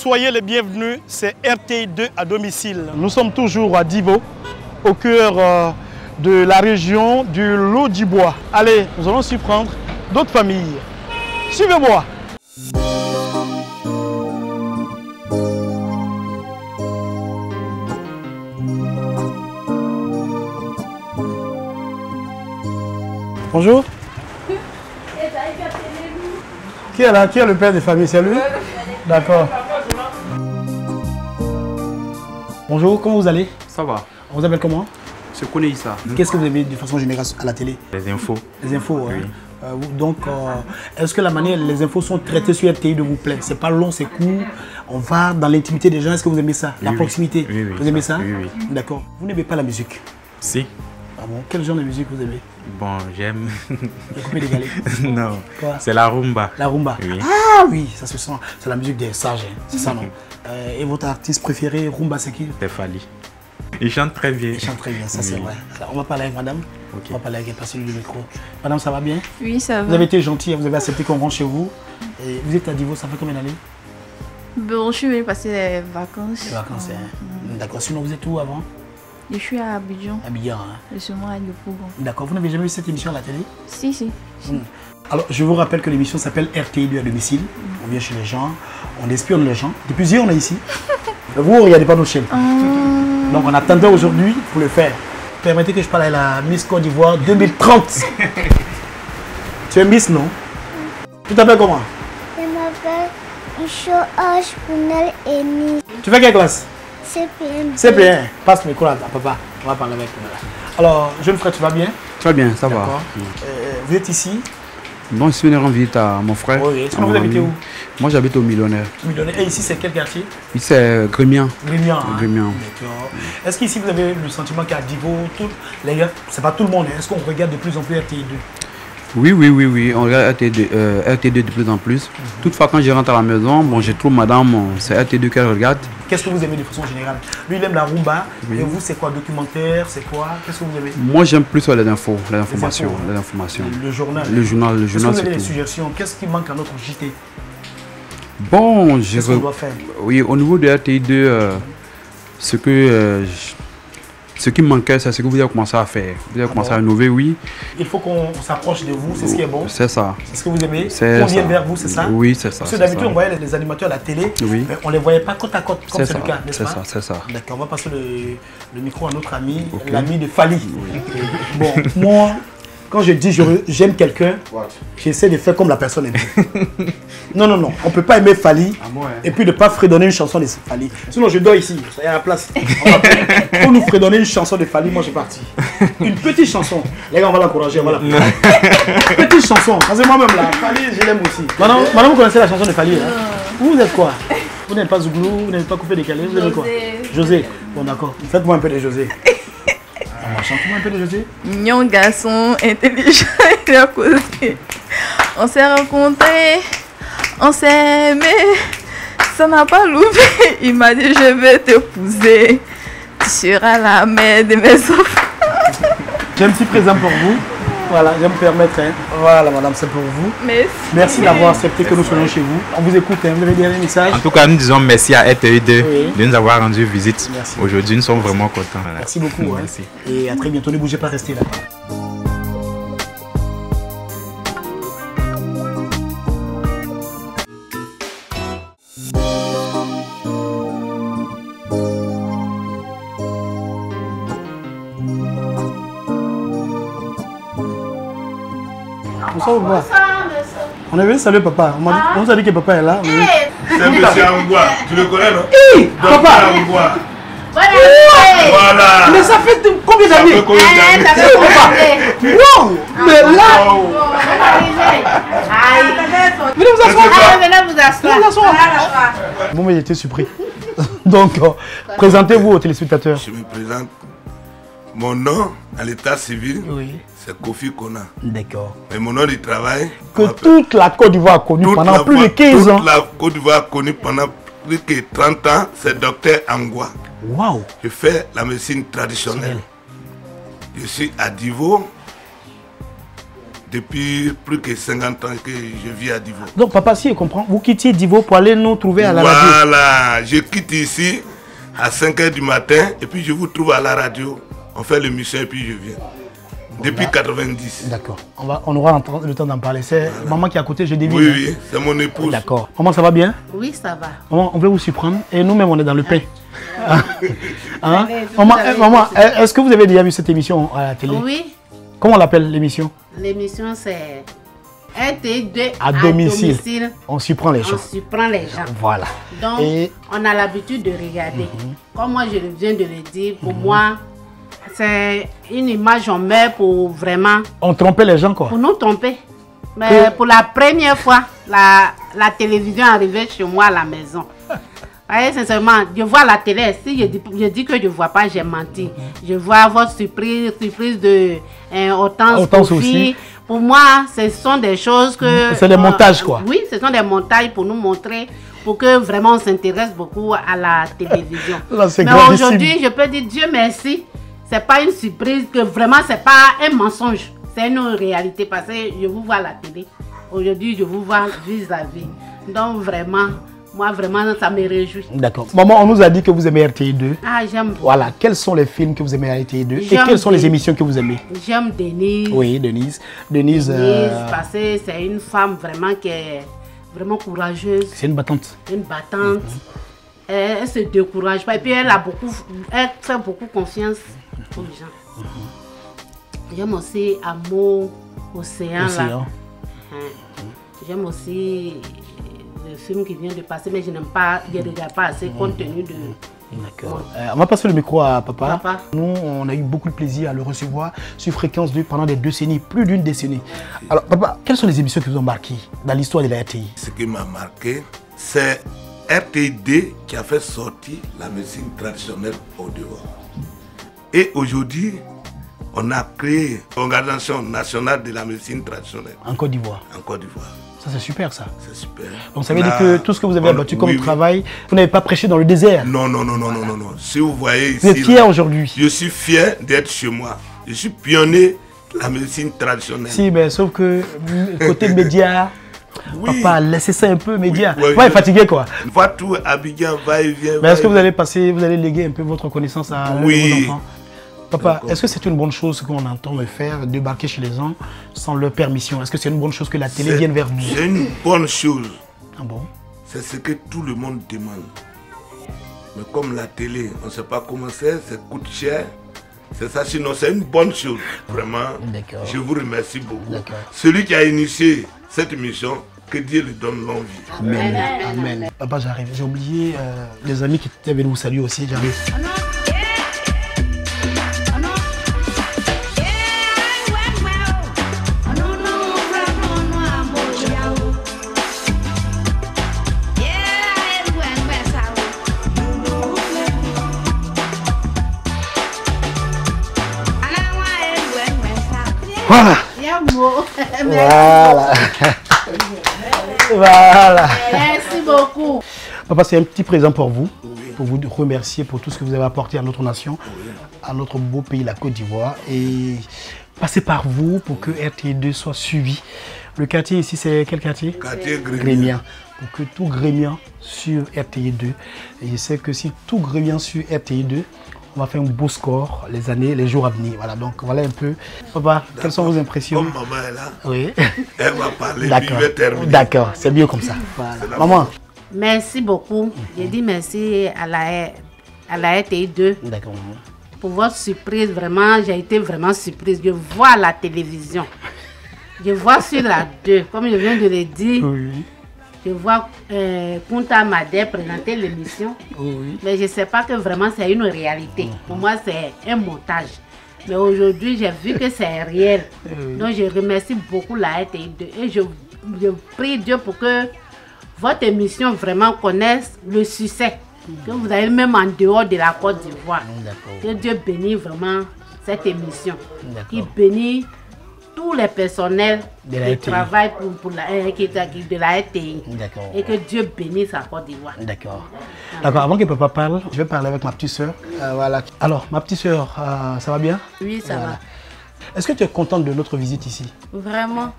soyez les bienvenus, c'est RTI2 à domicile. Nous sommes toujours à Divo, au cœur de la région du Lot-du-Bois. Allez, nous allons surprendre d'autres familles. Suivez-moi. Bonjour. Qui est là? Qui est le père de famille? C'est lui? D'accord. Bonjour, comment vous allez? Ça va. On vous appelle comment? Je connais ça. Qu'est-ce que vous aimez de façon générale à la télé? Les infos. Les infos, oui. Donc, est-ce que la manière les infos sont traitées sur RTI vous plaît? C'est pas long, c'est court. On va dans l'intimité des gens. Est-ce que vous aimez ça? La proximité. Oui, vous aimez ça? Oui, oui. D'accord. Vous n'aimez pas la musique? Si. Ah bon? Quel genre de musique vous aimez? Bon, j'aime. Les coupés décalés? Non. Quoi? C'est la rumba. La rumba? Oui. Ah oui, ça se sent. C'est la musique des sages, hein. C'est ça, non? Et votre artiste préféré, rumba, c'est qui? C'est Fali. Il chante très bien. Il chante très bien, ça c'est Oui. vrai. Alors, on va parler avec madame. Ok. On va parler avec elle, passer le micro. Madame, ça va bien? Oui, ça va. Vous avez été gentille, vous avez accepté qu'on rentre chez vous. Et vous êtes à Divo, ça fait combien d'années? Bon, je suis venue passer les vacances. Les vacances, hein. D'accord. Sinon, vous êtes où avant? Je suis à Abidjan. Abidjan, hein. Je suis moi à Le Pougon. D'accord. Vous n'avez jamais vu cette émission à la télé? Si. Alors, je vous rappelle que l'émission s'appelle RTI2 à domicile. On vient chez les gens, on espionne les gens. Depuis hier, on est ici. Vous ne regardez pas nos chaînes. Donc, on attendait aujourd'hui pour le faire. Permettez que je parle à la Miss Côte d'Ivoire 2030. Tu es Miss, non? Tu t'appelles comment? Je m'appelle Isho Punel Eni. Tu fais quelle classe? CPM. C'est bien. Passe le micro à papa. On va parler avec toi. Alors, jeune frère, tu vas bien? Très bien, ça va. D'accord. Vous êtes ici? Bon, je suis venu rendre visite à mon frère. Oui. Sinon, vous habitez où? Moi, j'habite au Millionnaire. Millionnaire. Et ici, c'est quel quartier? Ici, c'est Grémian. Grémian. Hein? Grémian. D'accord. Est-ce qu'ici, vous avez le sentiment qu'à Divo, les gars, c'est pas tout le monde, hein? Est-ce qu'on regarde de plus en plus RTI2? Oui. On regarde RT2 de plus en plus. Toutefois, quand je rentre à la maison, bon, je trouve madame, c'est RT2 qu'elle regarde. Qu'est-ce que vous aimez de façon générale? Lui, il aime la rumba. Oui. Et vous, c'est quoi? Documentaire? C'est quoi? Qu'est-ce que vous aimez? Moi, j'aime plus les infos, les informations. Le journal. Le journal, est-ce que vous avez des suggestions? Qu'est-ce qui manque à notre JT? Bon, qu'est-ce qu'on doit faire? Oui, au niveau de RTI2, ce qui me manquait, c'est ce que vous avez commencé à faire. Vous avez commencé à innover, oui. Il faut qu'on s'approche de vous, c'est ce qui est bon. C'est ça. C'est ce que vous aimez. On vient vers vous, c'est ça? Oui, c'est ça. Parce que d'habitude, on voyait les animateurs à la télé, mais on ne les voyait pas côte à côte, comme c'est le cas, n'est-ce pas? C'est ça. D'accord, on va passer le micro à notre ami, l'ami de Fali. Oui. Bon, moi, quand je dis j'aime quelqu'un, j'essaie de faire comme la personne aime. Non, on ne peut pas aimer Fali et puis ne pas fredonner une chanson de Fali. Sinon, je dors ici, ça y est à la place. Pour nous fredonner une chanson de Fali, moi, je suis parti. Une petite chanson. Les gars, on va l'encourager, on va la petite chanson. Parce que moi-même, là, Fali, je l'aime aussi. Madame, vous connaissez la chanson de Fali, là? Vous êtes quoi? Vous n'êtes pas Zouglou, vous n'êtes pas coupé décalé, vous aimez quoi? José. Bon, d'accord. Faites-moi un peu de José. Chante-moi un peu de José. Mignon garçon, intelligent et à côté. On s'est rencontrés, on s'est aimé, ça n'a pas loupé. Il m'a dit je vais t'épouser, tu seras la mère de mes enfants. J'ai un petit présent pour vous. Voilà, je vais me permettre. Hein. Voilà, madame, c'est pour vous. Merci d'avoir accepté que nous soyons chez vous. On vous écoute, hein. Vous avez des messages? En tout cas, nous disons merci à RTI2 de nous avoir rendu visite. Aujourd'hui, nous sommes vraiment contents. Voilà. Merci beaucoup. Merci. Hein. Et à très bientôt. Ne bougez pas, restez là. Bonsoir. On est venu saluer papa. On nous a dit que papa est là. C'est monsieur Angwa. Tu le connais, non? Papa Angwa. Voilà. Mais ça fait combien d'années? Wow. Mais là. Venez vous asseoir. Venez vous asseoir. Bon, mais j'étais surpris. Donc, présentez-vous aux téléspectateurs. Je me présente. Mon nom à l'état civil, c'est Kofi Kona. D'accord. Mais mon nom de travail... Que toute la Côte d'Ivoire a connu pendant plus de 15 ans. Toute la Côte d'Ivoire a connu pendant plus de 30 ans, c'est Dr Angwa. Waouh. Je fais la médecine traditionnelle. Je suis à Divo depuis plus que 50 ans que je vis à Divo. Donc papa, si je comprends, vous quittez Divo pour aller nous trouver à la radio. Voilà, je quitte ici à 5 h du matin et puis je vous trouve à la radio. On fait l'émission et puis je viens. Depuis 90. D'accord. On aura le temps d'en parler. C'est maman qui est à côté, je devine. Oui, oui, c'est mon épouse. D'accord. Maman, ça va bien? Oui, ça va. Maman, on veut vous surprendre et nous-mêmes, on est dans le pain. Hein? Maman, est-ce que vous avez déjà vu cette émission à la télé? Oui. Comment on l'appelle l'émission? L'émission, c'est RT2 à domicile. On surprend les gens. On surprend les gens. Voilà. Donc, on a l'habitude de regarder. Comme moi, je viens de le dire, pour moi, c'est une image on met pour vraiment... On trompait les gens, quoi. Pour nous tromper. Mais pour la première fois, la télévision arrivait chez moi à la maison. Voyez, sincèrement, je vois la télé. Si je dis que je ne vois pas, j'ai menti. Je vois votre surprise de Hortense aussi. Pour moi, ce sont des choses que... C'est des montages, quoi. Oui, ce sont des montages pour nous montrer, pour que vraiment on s'intéresse beaucoup à la télévision. Là, mais aujourd'hui, je peux dire Dieu merci. C'est pas une surprise, que vraiment, c'est pas un mensonge. C'est une réalité parce que je vous vois à la télé. Aujourd'hui, je vous vois vis-à-vis. Donc, vraiment... Moi, vraiment, ça me réjouit. D'accord. Maman, on nous a dit que vous aimez RTI2. Ah, j'aime. Voilà. Quels sont les films que vous aimez à RTI2 et quelles sont les émissions que vous aimez? J'aime Denise. Oui, Denise. Denise, parce que c'est une femme vraiment qui est vraiment courageuse. C'est une battante. Une battante. Elle ne se décourage pas. Et puis, elle fait beaucoup confiance aux gens. J'aime aussi Amour, Océan. J'aime aussi... le film qui vient de passer, mais je n'aime pas, je ne regarde pas assez compte tenu de... D'accord. On va passer le micro à papa. Nous, on a eu beaucoup de plaisir à le recevoir sur Fréquence 2 pendant des décennies, plus d'une décennie. Alors, papa, quelles sont les émissions qui vous ont marqué dans l'histoire de la RTI? Ce qui m'a marqué, c'est RTI2 qui a fait sortir la médecine traditionnelle au dehors. Et aujourd'hui, on a créé l'Organisation nationale de la médecine traditionnelle. En Côte d'Ivoire. En Côte d'Ivoire. Ça, c'est super, ça. C'est super. Donc, ça veut dire que tout ce que vous avez abattu comme travail, vous n'avez pas prêché dans le désert? Non, non, non, non, non, non, non. Si vous voyez ici... Vous êtes fier aujourd'hui? Je suis fier d'être chez moi. Je suis pionnier de la médecine traditionnelle. Si, mais sauf que côté média, papa, laissez ça un peu, média. Ouais, fatigué, quoi. Va tout, Abidjan, va et vient. Mais est-ce que vous allez léguer un peu votre connaissance à vos enfants? Papa, est-ce que c'est une bonne chose qu'on entend faire, débarquer chez les gens sans leur permission? Est-ce que c'est une bonne chose que la télé vienne vers vous? C'est une bonne chose. Ah bon? C'est ce que tout le monde demande. Mais comme la télé, on ne sait pas comment c'est, ça coûte cher. C'est ça, sinon c'est une bonne chose. Vraiment, je vous remercie beaucoup. Celui qui a initié cette émission, que Dieu lui donne longue vie. Amen. Amen. Papa, j'arrive. J'ai oublié les amis qui étaient venus vous saluer aussi. J'arrive. Voilà. Voilà. Voilà. Merci beaucoup. Papa, c'est un petit présent pour vous remercier pour tout ce que vous avez apporté à notre nation, à notre beau pays, la Côte d'Ivoire. Et passer par vous pour que RTI2 soit suivi. Le quartier ici, c'est quel quartier? Quartier Grémien. Pour que tout Grémien sur RTI2. Et je sais que si tout Grémien sur RTI2, on va faire un beau score les jours à venir. Voilà, donc voilà un peu. Papa, quelles sont vos impressions? Comme maman est là, oui. Elle va parler, puis je vais terminer. D'accord, c'est mieux comme ça. Voilà. Maman. Merci beaucoup. Je dis merci à la RTI2. D'accord. Pour votre surprise, vraiment, j'ai été vraiment surprise. Je vois à la télévision. Je vois sur la 2, comme je viens de le dire. Oui. Je vois Kunta Madé présenter l'émission, mais je ne sais pas que vraiment c'est une réalité. Pour moi, c'est un montage. Mais aujourd'hui, j'ai vu que c'est réel. Donc, je remercie beaucoup la RTI2 et je prie Dieu pour que votre émission vraiment connaisse le succès que vous avez même en dehors de la Côte d'Ivoire. Que Dieu bénisse vraiment cette émission. Qui bénit tous les personnels qui travaillent pour de la RTI. Et que Dieu bénisse la Côte d'Ivoire. D'accord. D'accord, avant que papa parle, je vais parler avec ma petite soeur. Voilà. Alors, ma petite soeur, ça va bien? Oui, ça va. Est-ce que tu es contente de notre visite ici? Vraiment.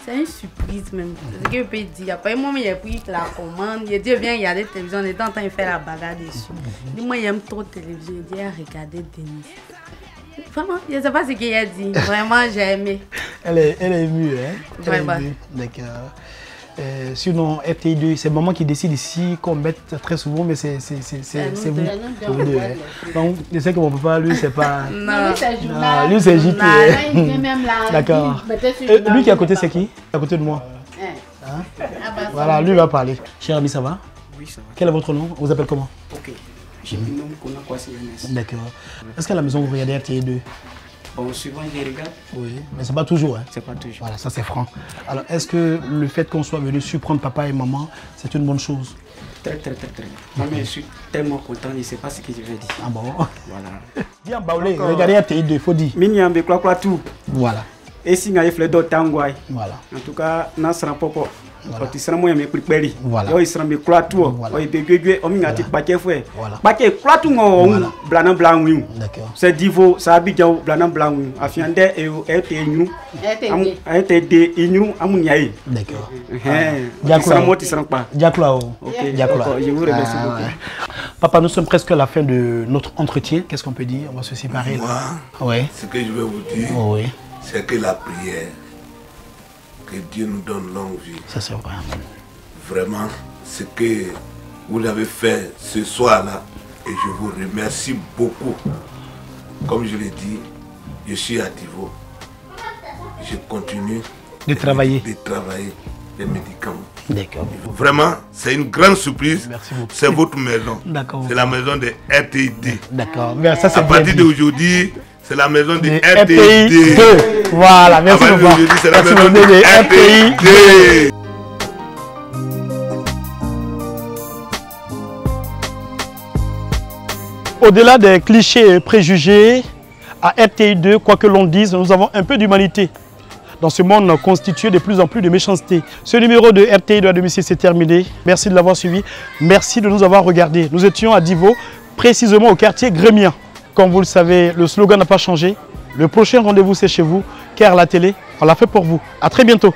C'est une surprise même. Ce que je peux dire, il n'y a pas un moment où j'ai pris la commande. Il dit, viens regarder la télévision, on était en train de faire la bagarre dessus. Dis-moi, j'aime trop la télévision. Il dit, regarder Denis. Vraiment, je ne sais pas ce qu'il a dit. Vraiment, j'ai aimé. Elle est émue, hein? Vraiment. D'accord. Sinon, RTI2, c'est maman qui décide ici qu'on mette très souvent, mais c'est vous. Vous deux, hein? Donc, je sais que mon papa, lui, c'est pas. Non, lui, c'est JP. D'accord. Lui qui est à côté, c'est qui? À côté de moi. Hein? Voilà, lui va parler. Cher ami, ça va? Oui, ça va. Quel est votre nom? On vous appelle comment? Ok. J'ai mis nom Konakwasi Ernest. D'accord. Est-ce qu'à la maison, vous regardez RTI2? Bon, souvent, je regarde. Oui, mais c'est pas toujours. Hein? C'est pas toujours. Voilà, ça c'est franc. Alors, est-ce que le fait qu'on soit venu surprendre papa et maman, c'est une bonne chose? Très. Moi, je suis tellement content, je ne sais pas ce que je vais dire. Ah bon? Voilà. Viens, Baoulé, regardez RTI2, il faut dire. Minyambe quoi tout. Voilà. Et si on a fait d'autres tangouai. Voilà. En tout cas, on a un popo. Voilà. Tu seras moins mes prix. Voilà. Il sera mes clois tout. Voilà. Il peut gueuler, on a dit paquet fouet. Voilà. Paquet clois tout, on blanc blanc. D'accord. C'est divo, ça habite blanc blanc. Afiande et RTI. RTD, Ignou, Amouniaï. D'accord. Diakla. Ok, je vous remercie beaucoup. Papa, nous sommes presque à la fin de notre entretien. Qu'est-ce qu'on peut dire? On va se séparer là. Moi, ce que je vais vous dire, c'est que la prière, que Dieu nous donne longue vie. Ça c'est vrai. Vraiment, ce que vous avez fait ce soir-là, et je vous remercie beaucoup. Comme je l'ai dit, je suis à Divo. Je continue de travailler les médicaments. D'accord. Vraiment, c'est une grande surprise. Merci beaucoup. C'est votre maison. D'accord. C'est la maison de RTID. D'accord. Ça, à partir d'aujourd'hui, c'est la maison de RTID. Voilà, merci beaucoup. C'est la maison de RTID. Au-delà des clichés et préjugés, à RTI2, quoi que l'on dise, nous avons un peu d'humanité. Dans ce monde constitué de plus en plus de méchanceté. Ce numéro de RTI2 à domicile, c'est terminé. Merci de l'avoir suivi. Merci de nous avoir regardés. Nous étions à Divo, précisément au quartier Grémien. Comme vous le savez, le slogan n'a pas changé. Le prochain rendez-vous, c'est chez vous, car la télé, on l'a fait pour vous. À très bientôt.